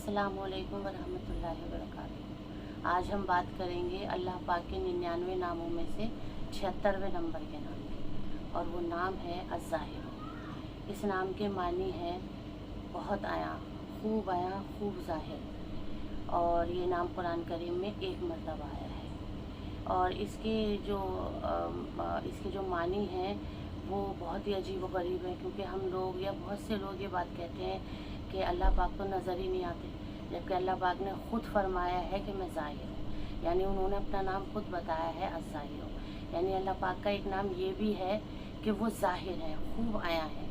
अस्सलामुअलैकुम वरहमतुल्लाहि वबरकातुहू। आज हम बात करेंगे अल्लाह पाक के 99 नामों में से 76वें नंबर के नाम के, और वो नाम है अज़्ज़ाहिर। इस नाम के मानी है बहुत आया, खूब ज़ाहिर। और ये नाम कुरान करीम में एक मरतबा आया है। और इसके जो मानी हैं वो बहुत ही अजीब व गरीब है, क्योंकि हम लोग या बहुत से लोग ये बात कहते हैं कि अल्लाह पाक तो नज़र ही नहीं आते, जबकि अल्लाह पाक ने ख़ुद फरमाया है कि मैं ज़ाहिर हूँ। यानी उन्होंने अपना नाम खुद बताया है अज़्ज़ाहिर। यानी अल्लाह पाक का एक नाम ये भी है कि वो ज़ाहिर है, खूब आया है।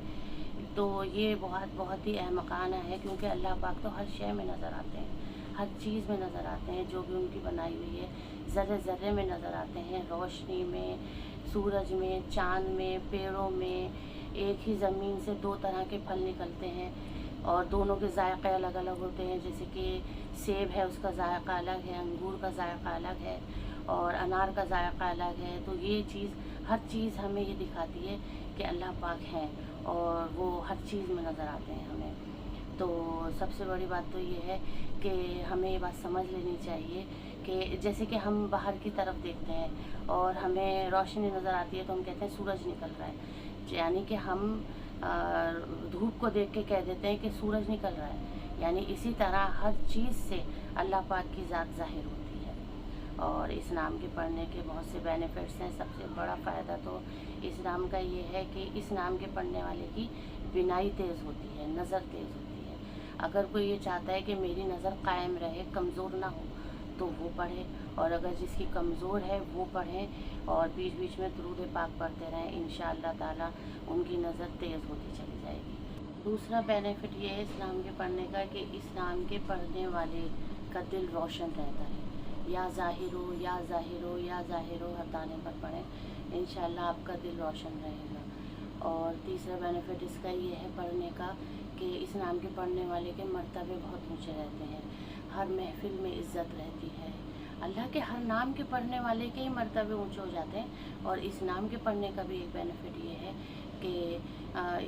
तो ये बहुत ही अहमकाना है, क्योंकि अल्लाह पाक तो हर शय में नज़र आते हैं, हर चीज़ में नज़र आते हैं, जो भी उनकी बनाई हुई है ज़र्रे ज़र्रे में नज़र आते हैं, रोशनी में, सूरज में, चाँद में, पेड़ों में। एक ही ज़मीन से दो तरह के फल निकलते हैं और दोनों के ज़ायक़े अलग अलग होते हैं। जैसे कि सेब है, उसका ज़ायक़ा अलग है, अंगूर का ज़ायक़ा अलग है और अनार का ज़ायक़ा अलग है। तो ये हर चीज़ हमें ये दिखाती है कि अल्लाह पाक हैं और वो हर चीज़ में नज़र आते हैं हमें। तो सबसे बड़ी बात तो ये है कि हमें ये बात समझ लेनी चाहिए कि जैसे कि हम बाहर की तरफ देखते हैं और हमें रोशनी नज़र आती है तो हम कहते हैं सूरज निकल रहा है, यानी कि हम धूप को देख के कह देते हैं कि सूरज निकल रहा है। यानी इसी तरह हर चीज़ से अल्लाह पाक की ज़ात ज़ाहिर होती है। और इस नाम के पढ़ने के बहुत से बेनिफिट्स हैं। सबसे बड़ा फ़ायदा तो इस नाम का ये है कि इस नाम के पढ़ने वाले की बिनाई तेज़ होती है, नज़र तेज़ होती है। अगर कोई ये चाहता है कि मेरी नज़र कायम रहे, कमज़ोर ना हो, तो वो पढ़े, और अगर जिसकी कमज़ोर है वो पढ़ें और बीच बीच में दुरूद पाक पढ़ते रहें। इंशाअल्लाह ताला उनकी नज़र तेज़ होती चली जाएगी। दूसरा बेनिफिट ये है इस नाम के पढ़ने का कि इस नाम के पढ़ने वाले का दिल रोशन रहता है। या ज़ाहिर हो, या ज़ाहिर हो, या ज़ाहिर हो, हर दाने पर पढ़ें, इंशाअल्लाह आपका दिल रोशन रहेगा। और तीसरा बेनिफिट इसका ये है पढ़ने का कि इस नाम के पढ़ने वाले के मर्तबे बहुत ऊँचे रहते हैं, हर महफिल में इज़्ज़त रहती है। अल्लाह के हर नाम के पढ़ने वाले के ही मर्तबे ऊँचे हो जाते हैं। और इस नाम के पढ़ने का भी एक बेनिफिट ये है कि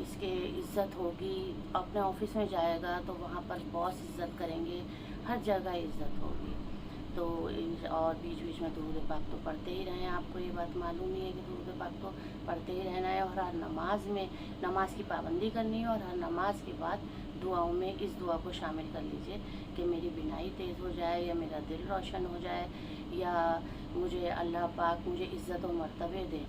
इसके इज़्ज़त होगी। अपने ऑफिस में जाएगा तो वहाँ पर बॉस इज़्ज़त करेंगे, हर जगह इज़्ज़त होगी। तो और बीच बीच में दुरूद पाक तो पढ़ते ही रहें। आपको ये बात मालूम ही है कि दुरूद पाक तो पढ़ते ही रहना है, और हर नमाज में नमाज की पाबंदी करनी है, और हर नमाज के बाद दुआओं में इस दुआ को शामिल कर लीजिए कि मेरी बिनाई तेज़ हो जाए, या मेरा दिल रोशन हो जाए, या मुझे अल्लाह पाक मुझे इज़्ज़त और मर्तबे दे।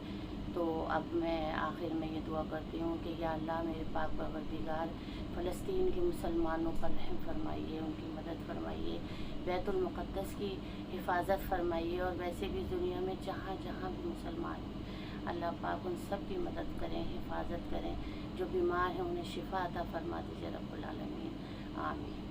तो अब मैं आखिर में ये दुआ करती हूँ कि या अल्लाह मेरे पाक परवरदिगार फ़लस्तीन के मुसलमानों पर रहम फरमाइए, उनकी मदद फरमाइए, बैतुल मुक़द्दस की हिफाजत फरमाइए, और वैसे भी दुनिया में जहाँ जहाँ भी मुसलमान हैं अल्लाह पाक उन सब की मदद करें, हिफाजत करें। जो बीमार हैं उन्हें शिफा अता फरमा दीजिए रब्बुल आलमीन, आमीन।